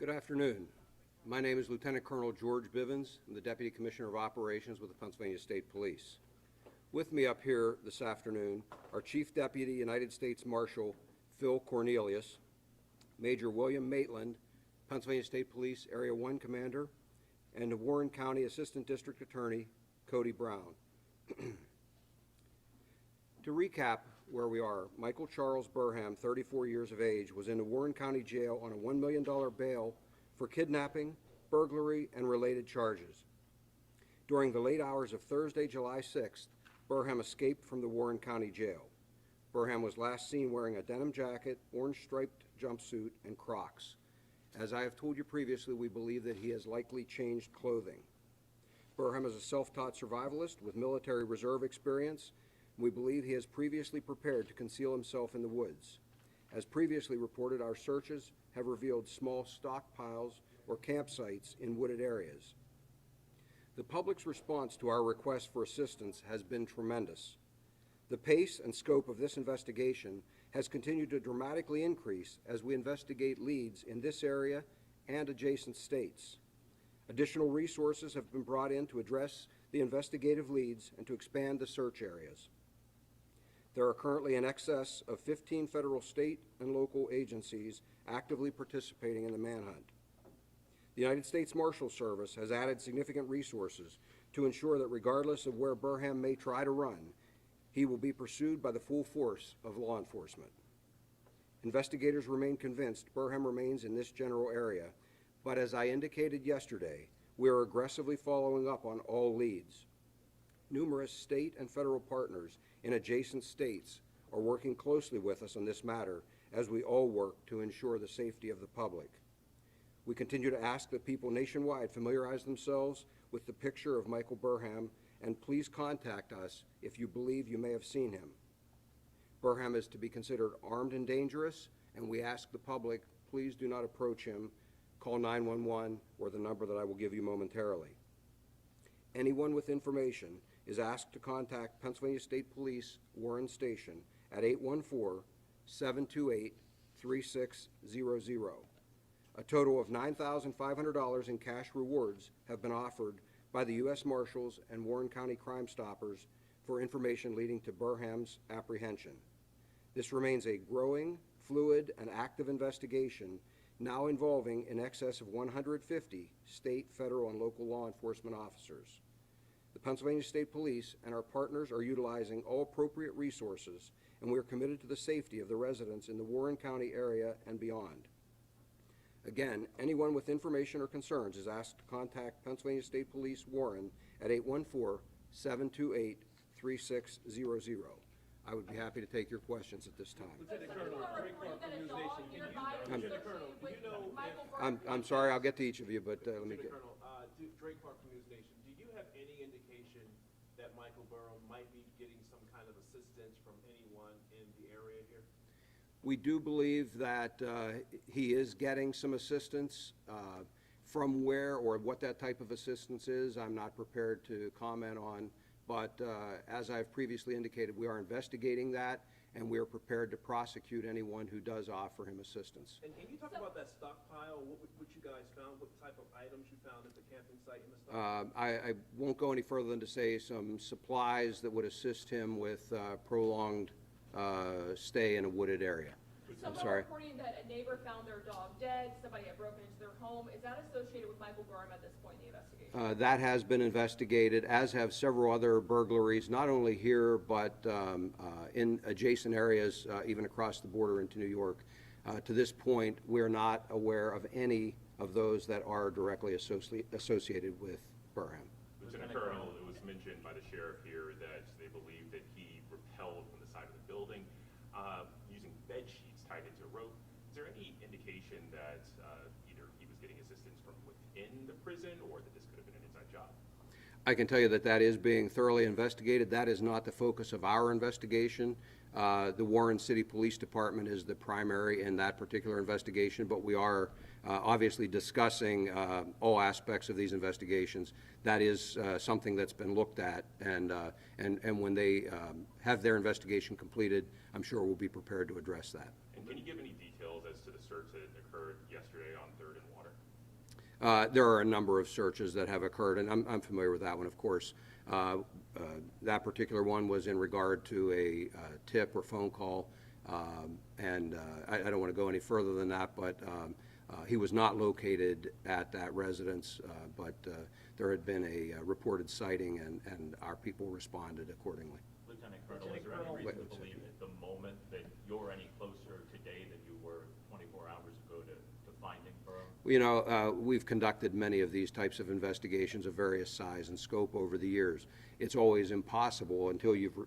Good afternoon. My name is Lieutenant Colonel George Bivens. I'm the Deputy Commissioner of Operations with the Pennsylvania State Police. With me up here this afternoon are Chief Deputy United States Marshal Phil Cornelius, Major William Maitland, Pennsylvania State Police Area 1 Commander, and the Warren County Assistant District Attorney Cody Brown. To recap where we are, Michael Charles Burham, 34 years of age, was in the Warren County Jail on a $1 million bail for kidnapping, burglary, and related charges. During the late hours of Thursday, July 6th, Burham escaped from the Warren County Jail. Burham was last seen wearing a denim jacket, orange-striped jumpsuit, and Crocs. As I have told you previously, we believe that he has likely changed clothing. Burham is a self-taught survivalist with military reserve experience. We believe he has previously prepared to conceal himself in the woods. As previously reported, our searches have revealed small stockpiles or campsites in wooded areas. The public's response to our request for assistance has been tremendous. The pace and scope of this investigation has continued to dramatically increase as we investigate leads in this area and adjacent states. Additional resources have been brought in to address the investigative leads and to expand the search areas. There are currently in excess of 15 federal, state, and local agencies actively participating in the manhunt. The United States Marshal Service has added significant resources to ensure that regardless of where Burham may try to run, he will be pursued by the full force of law enforcement. Investigators remain convinced Burham remains in this general area, but as I indicated yesterday, we are aggressively following up on all leads. Numerous state and federal partners in adjacent states are working closely with us on this matter as we all work to ensure the safety of the public. We continue to ask that people nationwide familiarize themselves with the picture of Michael Burham, and please contact us if you believe you may have seen him. Burham is to be considered armed and dangerous, and we ask the public, please do not approach him. Call 911 or the number that I will give you momentarily. Anyone with information is asked to contact Pennsylvania State Police Warren Station at 814-728-3600. A total of $9,500 in cash rewards have been offered by the U.S. Marshals and Warren County Crime Stoppers for information leading to Burham's apprehension. This remains a growing, fluid, and active investigation now involving in excess of 150 state, federal, and local law enforcement officers. The Pennsylvania State Police and our partners are utilizing all appropriate resources, and we are committed to the safety of the residents in the Warren County area and beyond. Again, anyone with information or concerns is asked to contact Pennsylvania State Police Warren at 814-728-3600. I would be happy to take your questions at this time. Lieutenant Colonel, Drake Clark from News Nation. Lieutenant Colonel, do you know if... I'm sorry, I'll get to each of you, but let me get... Colonel, Drake Clark from News Nation. Do you have any indication that Michael Burham might be getting some kind of assistance from anyone in the area here? We do believe that he is getting some assistance. From where or what that type of assistance is, I'm not prepared to comment on. But as I've previously indicated, we are investigating that, and we are prepared to prosecute anyone who does offer him assistance. And can you talk about that stockpile, what you guys found, what type of items you found at the camping site in the stockpile? I won't go any further than to say some supplies that would assist him with prolonged stay in a wooded area. I'm sorry. Reporting that a neighbor found their dog dead, somebody had broken into their home. Is that associated with Michael Burham at this point in the investigation? That has been investigated, as have several other burglaries, not only here, but in adjacent areas, even across the border into New York. To this point, we're not aware of any of those that are directly associated with Burham. Lieutenant Colonel, it was mentioned by the sheriff here that they believe that he rappelled from the side of the building using bed sheets tied into a rope. Is there any indication that either he was getting assistance from within the prison or that this could have been an inside job? I can tell you that that is being thoroughly investigated. That is not the focus of our investigation. The Warren City Police Department is the primary in that particular investigation, but we are obviously discussing all aspects of these investigations. That is something that's been looked at, and when they have their investigation completed, I'm sure we'll be prepared to address that. And can you give any details as to the search that occurred yesterday on 3rd and Water? There are a number of searches that have occurred, and I'm familiar with that one, of course. That particular one was in regard to a tip or phone call, and I don't want to go any further than that, but he was not located at that residence, but there had been a reported sighting, and our people responded accordingly. Lieutenant Colonel, is there any reason to believe at the moment that you're any closer today than you were 24 hours ago to finding Burham? You know, we've conducted many of these types of investigations of various size and scope over the years. It's always impossible until you've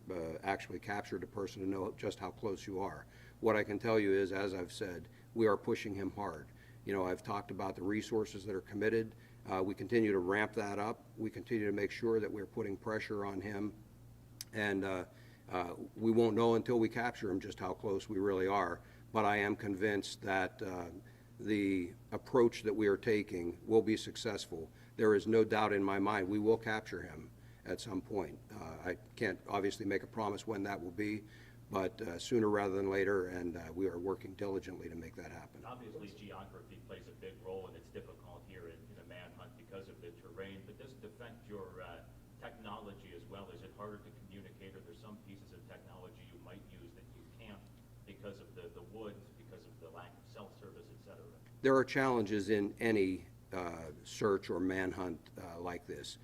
actually captured a person to know just how close you are. What I can tell you is, as I've said, we are pushing him hard. You know, I've talked about the resources that are committed. We continue to ramp that up. We continue to make sure that we're putting pressure on him. And we won't know until we capture him just how close we really are. But I am convinced that the approach that we are taking will be successful. There is no doubt in my mind we will capture him at some point. I can't obviously make a promise when that will be, but sooner rather than later, and we are working diligently to make that happen. Obviously, geography plays a big role, and it's difficult here in a manhunt because of the terrain, but does it affect your technology as well? Is it harder to communicate, or there's some pieces of technology you might use that you can't because of the woods, because of the lack of cell service, et cetera? There are challenges in any search or manhunt like this.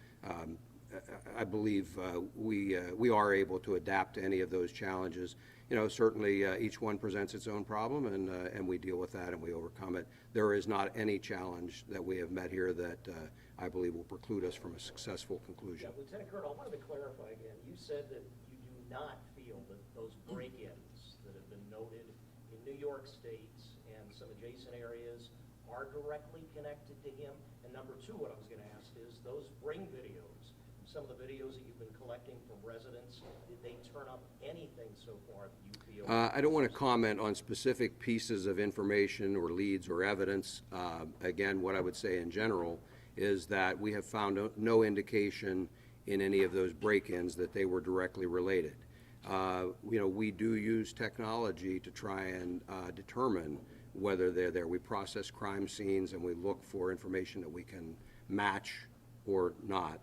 I believe we are able to adapt to any of those challenges. You know, certainly each one presents its own problem, and we deal with that and we overcome it. There is not any challenge that we have met here that I believe will preclude us from a successful conclusion. Yeah, Lieutenant Colonel, I wanted to clarify again. You said that you do not feel that those break-ins that have been noted in New York State and some adjacent areas are directly connected to him. And number two, what I was going to ask is, those ring videos, some of the videos that you've been collecting from residents, did they turn up anything so far that you feel? I don't want to comment on specific pieces of information or leads or evidence. Again, what I would say in general is that we have found no indication in any of those break-ins that they were directly related. You know, we do use technology to try and determine whether they're there. We process crime scenes and we look for information that we can match or not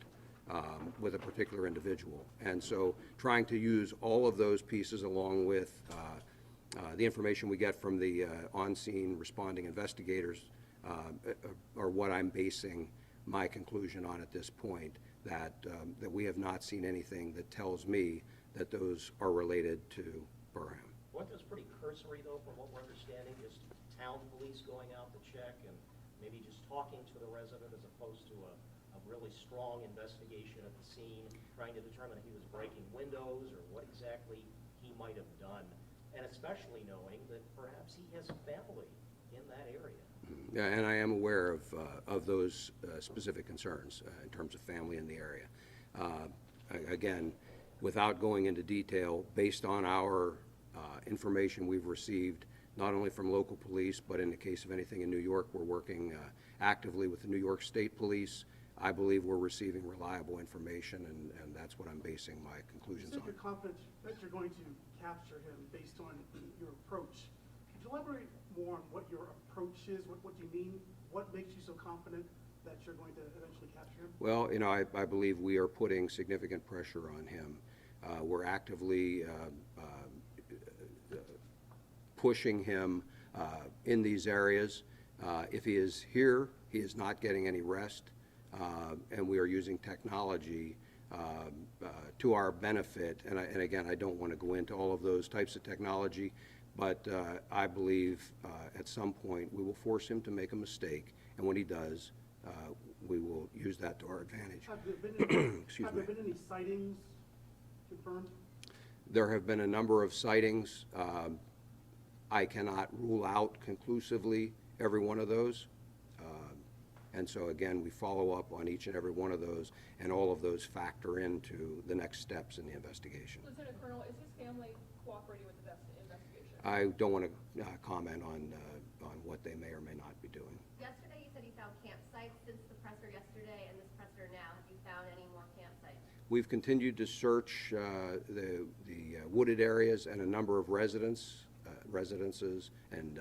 with a particular individual. And so trying to use all of those pieces along with the information we get from the on-scene responding investigators are what I'm basing my conclusion on at this point, that we have not seen anything that tells me that those are related to Burham. Weren't those pretty cursory, though, from what we're understanding, just town police going out to check and maybe just talking to the resident as opposed to a really strong investigation at the scene, trying to determine if he was breaking windows or what exactly he might have done, and especially knowing that perhaps he has family in that area? Yeah, and I am aware of those specific concerns in terms of family in the area. Again, without going into detail, based on our information we've received, not only from local police, but in the case of anything in New York, we're working actively with the New York State Police. I believe we're receiving reliable information, and that's what I'm basing my conclusions You on. said you're confident that you're going to capture him based on your approach. Could you elaborate more on what your approach is? What do you mean? What makes you so confident that you're going to eventually capture him? Well, you know, I believe we are putting significant pressure on him. We're actively pushing him in these areas. If he is here, he is not getting any rest, and we are using technology to our benefit. And again, I don't want to go into all of those types of technology, but I believe at some point we will force him to make a mistake, and when he does, we will use that to our advantage. Have there been Excuse have me. there been any sightings confirmed? There have been a number of sightings. I cannot rule out conclusively every one of those. And so again, we follow up on each and every one of those, and all of those factor into the next steps in the investigation. Lieutenant Colonel, is his family cooperating with the investigation? I don't want to comment on what they may or may not be doing. Yesterday, you said you found campsites. Since the presser yesterday and this presser now, have you found any more campsites? We've continued to search the wooded areas and a number of residences, and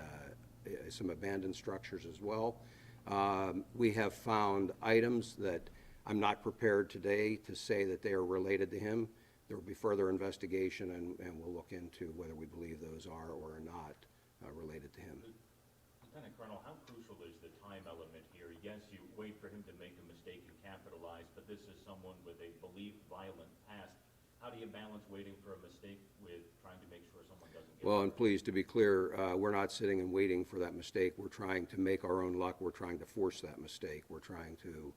some abandoned structures as well. We have found items that I'm not prepared today to say that they are related to him. There will be further investigation, and we'll look into whether we believe those are or are not related to him. Lieutenant Colonel, how crucial is the time element here? Yes, you wait for him to make a mistake and capitalize, but this is someone with a believed violent past. How do you balance waiting for a mistake with trying to make sure someone doesn't get Well, and hurt? please, to be clear, we're not sitting and waiting for that mistake. We're trying to make our own luck. We're trying to force that mistake. We're trying to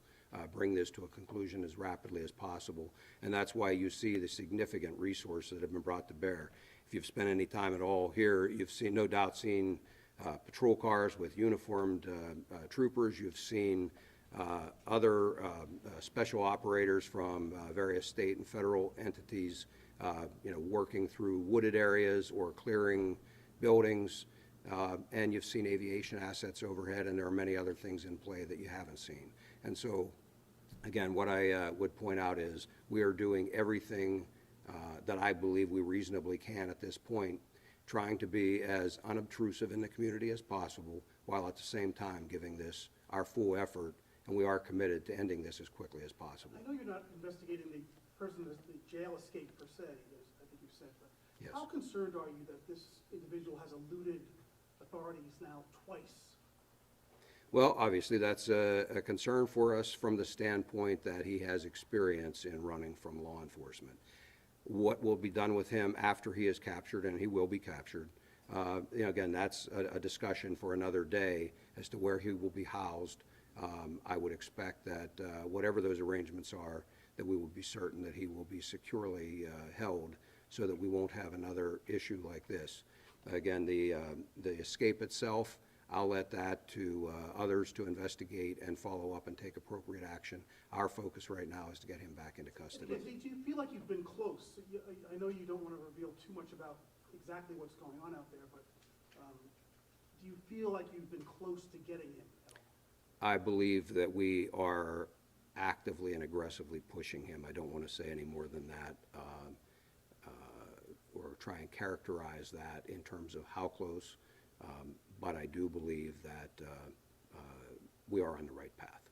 bring this to a conclusion as rapidly as possible. And that's why you see the significant resources that have been brought to bear. If you've spent any time at all here, you've seen, no doubt seen patrol cars with uniformed troopers. You've seen other special operators from various state and federal entities, working through wooded areas or clearing buildings. And you've seen aviation assets overhead, and there are many other things in play that you haven't seen. And so, again, what I would point out is we are doing everything that I believe we reasonably can at this point, trying to be as unobtrusive in the community as possible, while at the same time giving this our full effort, and we are committed to ending this as quickly as possible. I know you're not investigating the person, the jail escape per se, as I think you said, but Yes. how concerned are you that this individual has eluded authorities now twice? Well, obviously, that's a concern for us from the standpoint that he has experience in running from law enforcement. What will be done with him after he is captured, and he will be captured, again, that's a discussion for another day as to where he will be housed. I would expect that whatever those arrangements are, that we will be certain that he will be securely held so that we won't have another issue like this. Again, the escape itself, I'll let that to others to investigate and follow up and take appropriate action. Our focus right now is to get him back into custody. Do you feel like you've been close? I know you don't want to reveal too much about exactly what's going on out there, but do you feel like you've been close to getting him at all? I believe that we are actively and aggressively pushing him. I don't want to say any more than that, or try and characterize that in terms of how close, but I do believe that we are on the right path.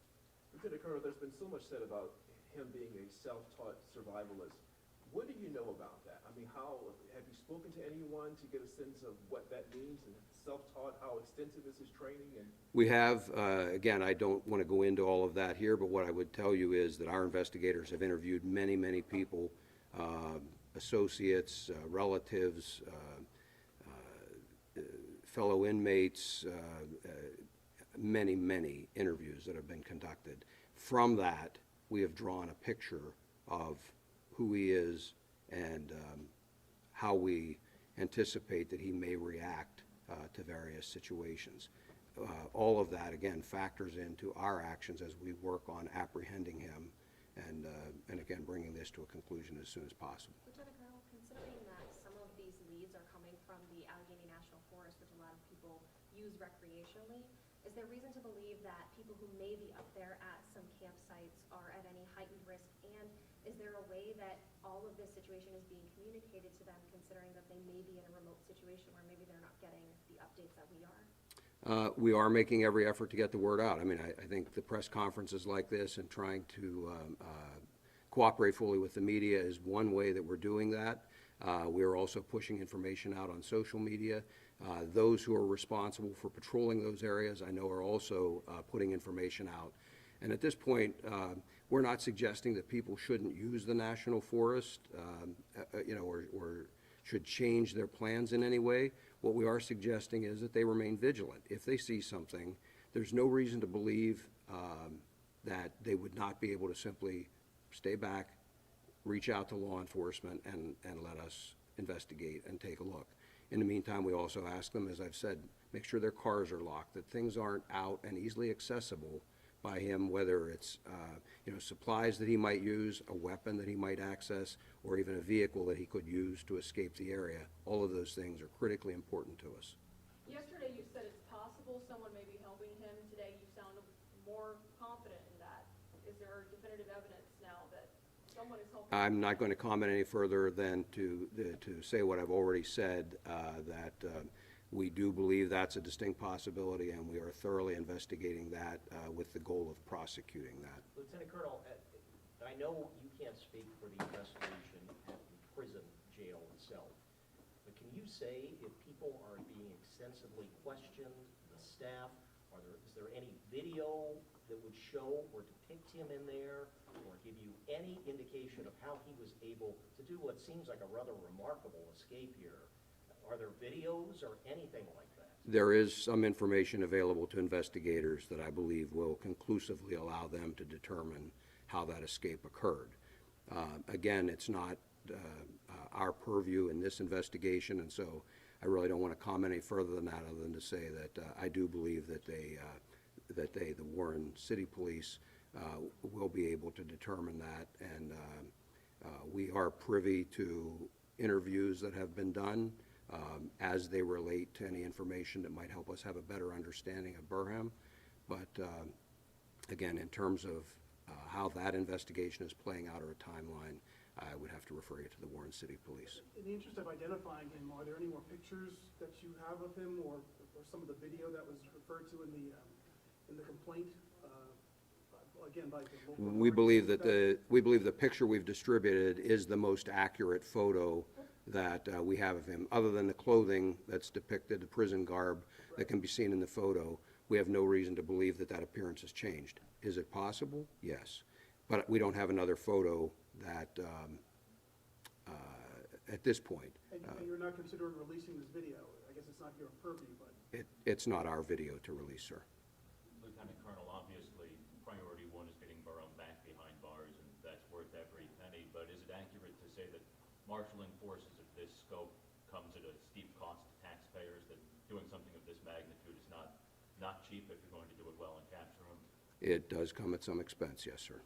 Lieutenant Colonel, there's been so much said about him being a self-taught survivalist. What do you know about that? I mean, have you spoken to anyone to get a sense of what that means, and self-taught, how extensive is his training? And We have, again, I don't want to go into all of that here, but what I would tell you is that our investigators have interviewed many, many people, associates, relatives, fellow inmates, many, many interviews that have been conducted. From that, we have drawn a picture of who he is and how we anticipate that he may react to various situations. All of that, again, factors into our actions as we work on apprehending him and again, bringing this to a conclusion as soon as possible. Lieutenant Colonel, considering that some of these leads are coming from the Allegheny National Forest, which a lot of people use recreationally, is there reason to believe that people who may be up there at some campsites are at any heightened risk? And is there a way that all of this situation is being communicated to them, considering that they may be in a remote situation where maybe they're not getting the updates that we are? We are making every effort to get the word out. I mean, I think the press conferences like this and trying to cooperate fully with the media is one way that we're doing that. We are also pushing information out on social media. Those who are responsible for patrolling those areas, I know, are also putting information out. And at this point, we're not suggesting that people shouldn't use the National Forest, or should change their plans in any way. What we are suggesting is that they remain vigilant. If they see something, there's no reason to believe that they would not be able to simply stay back, reach out to law enforcement, and let us investigate and take a look. In the meantime, we also ask them, as I've said, make sure their cars are locked, that things aren't out and easily accessible by him, whether it's supplies that he might use, a weapon that he might access, or even a vehicle that he could use to escape the area. All of those things are critically important to us. Yesterday you said it's possible someone may be helping him. Today you sound more confident in that. Is there definitive evidence now that someone is helping? I'm not going to comment any further than to say what I've already said, that We do believe that's a distinct possibility, and we are thoroughly investigating that with the goal of prosecuting that. Lieutenant Colonel, I know you can't speak for the investigation at the prison jail itself, but can you say if people are being extensively questioned, the staff, is there any video that would show or depict him in there, or give you any indication of how he was able to do what seems like a rather remarkable escape here? Are there videos or anything like that? There is some information available to investigators that I believe will conclusively allow them to determine how that escape occurred. Again, it's not our purview in this investigation, and so I really don't want to comment any further than that, other than to say that I do believe that the Warren City Police, will be able to determine that, and we are privy to interviews that have been done as they relate to any information that might help us have a better understanding of Burham. But again, in terms of how that investigation is playing out or a timeline, I would have to refer you to the Warren City Police. In the interest of identifying him, are there any more pictures that you have of him, or some of the video that was referred to in the complaint? Again, by the local We believe authorities? that the picture we've distributed is the most accurate photo that we have of him. Other than the clothing that's depicted, the prison garb that can be seen in the photo, we have no reason to believe that that appearance has changed. Is it possible? Yes. But we don't have another photo that, at this point. And you're not considering releasing this video? I guess it's not your purview, but... It's not our video to release, sir. Lieutenant Colonel, obviously, priority one is getting Burham back behind bars, and that's worth every penny, but is it accurate to say that marshaling forces of this scope comes at a steep cost to taxpayers, that doing something of this magnitude is not cheap if you're going to do it well and capture them? It does come at some expense, yes, sir.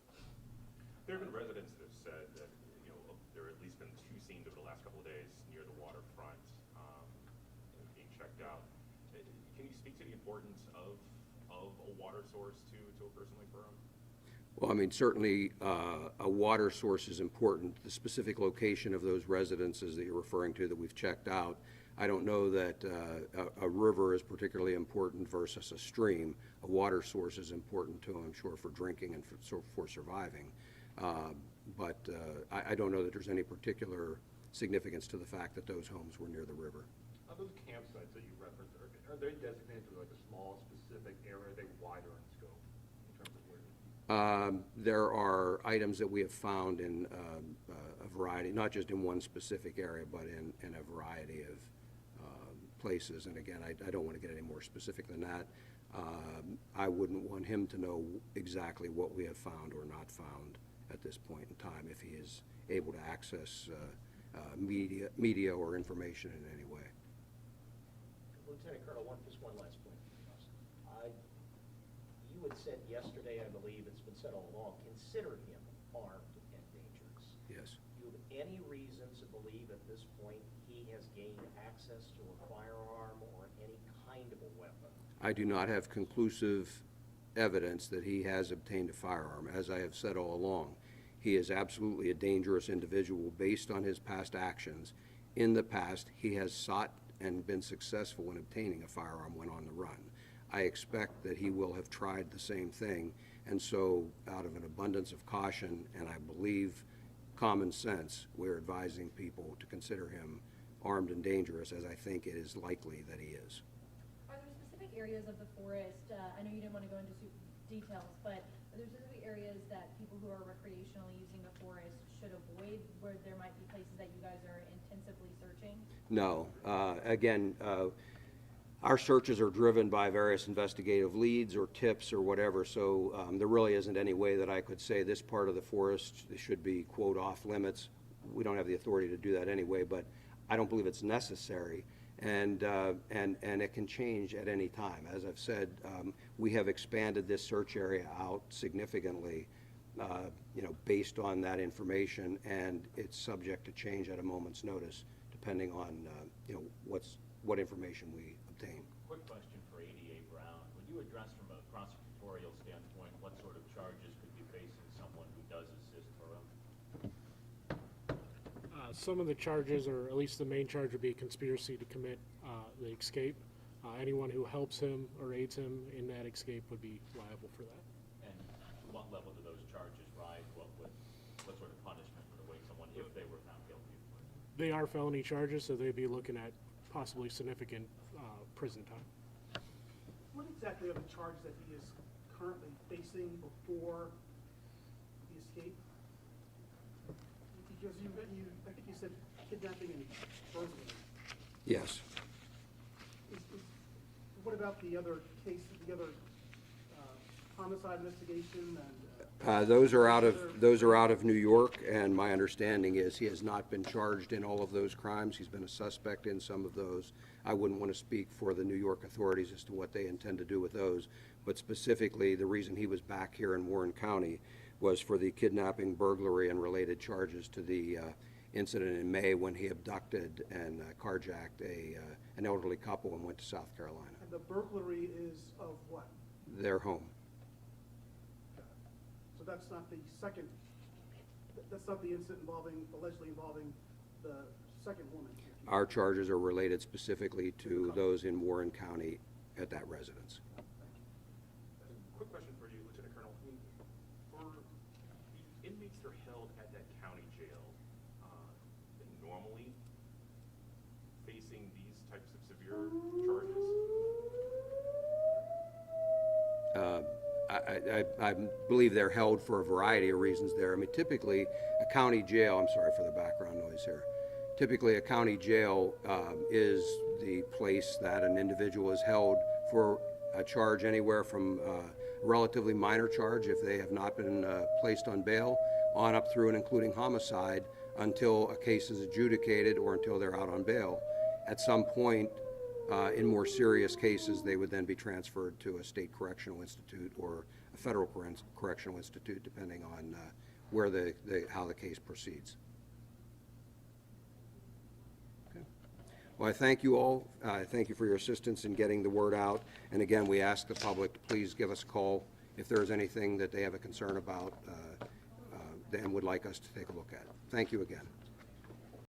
There have been residents that have said that, there have at least been 2 scenes over the last couple of days near the waterfront, being checked out. Can you speak to the importance of a water source to a person like Burham? Well, I mean, certainly a water source is important. The specific location of those residences that you're referring to that we've checked out, I don't know that a river is particularly important versus a stream. A water source is important to them, I'm sure, for drinking and for surviving. But I don't know that there's any particular significance to the fact that those homes were near the river. Are those campsites that you referenced, are they designated to like a small specific area? Are they wider in scope in terms of where? There are items that we have found in a variety, not just in one specific area, but in a variety of places. And again, I don't want to get any more specific than that. I wouldn't want him to know exactly what we have found or not found at this point in time if he is able to access media or information in any way. Lieutenant Colonel, just one last point. You had said yesterday, I believe it's been said all along, consider him armed and dangerous. Yes. Do you have any reason to believe at this point he has gained access to a firearm or any kind of a weapon? I do not have conclusive evidence that he has obtained a firearm. As I have said all along, he is absolutely a dangerous individual based on his past actions. In the past, he has sought and been successful in obtaining a firearm when on the run. I expect that he will have tried the same thing, and so out of an abundance of caution, and I believe common sense, we're advising people to consider him armed and dangerous, as I think it is likely that he is. Are there specific areas of the forest, I know you didn't want to go into details, but are there specific areas that people who are recreationally using the forest should avoid, where there might be places that you guys are intensively searching? No. Again, our searches are driven by various investigative leads or tips or whatever, so there really isn't any way that I could say this part of the forest should be, quote, off limits. We don't have the authority to do that anyway, but I don't believe it's necessary, and it can change at any time. As I've said, we have expanded this search area out significantly, based on that information, and it's subject to change at a moment's notice, depending on, what information we obtain. Quick question for ADA Brown. Would you address from a prosecutorial standpoint what sort of charges could be facing someone who does assist Burham? Some of the charges, or at least the main charge, would be conspiracy to commit the escape. Anyone who helps him or aids him in that escape would be liable for that. And what level do those charges rise? What sort of punishment would await someone if they were found guilty? They are felony charges, so they'd be looking at possibly significant prison time. What exactly are the charges that he is currently facing before the escape? Because I think you said kidnapping and burglary. Yes. What about the other case, the other homicide investigation and? Those are out of New York, and my understanding is he has not been charged in all of those crimes. He's been a suspect in some of those. I wouldn't want to speak for the New York authorities as to what they intend to do with those, but specifically, the reason he was back here in Warren County was for the kidnapping, burglary, and related charges to the incident in May when he abducted and carjacked an elderly couple and went to South Carolina. And the burglary is of what? Their home. So that's not the second, that's not the incident allegedly involving the second woman. Our charges are related specifically to those in Warren County at that residence. Quick question for you, Lieutenant Colonel. I mean, for the inmates that are held at that county jail, they normally facing these types of severe charges? I believe they're held for a variety of reasons there. I mean, typically, a county jail, I'm sorry for the background noise here. Typically, a county jail is the place that an individual is held for a charge anywhere from a relatively minor charge, if they have not been placed on bail, on up through and including homicide, until a case is adjudicated or until they're out on bail. At some point, in more serious cases, they would then be transferred to a state correctional institute or a federal correctional institute, depending on where how the case proceeds. Okay. Well, I thank you all. Thank you for your assistance in getting the word out. And again, we ask the public to please give us a call if there is anything that they have a concern about and would like us to take a look at. Thank you again.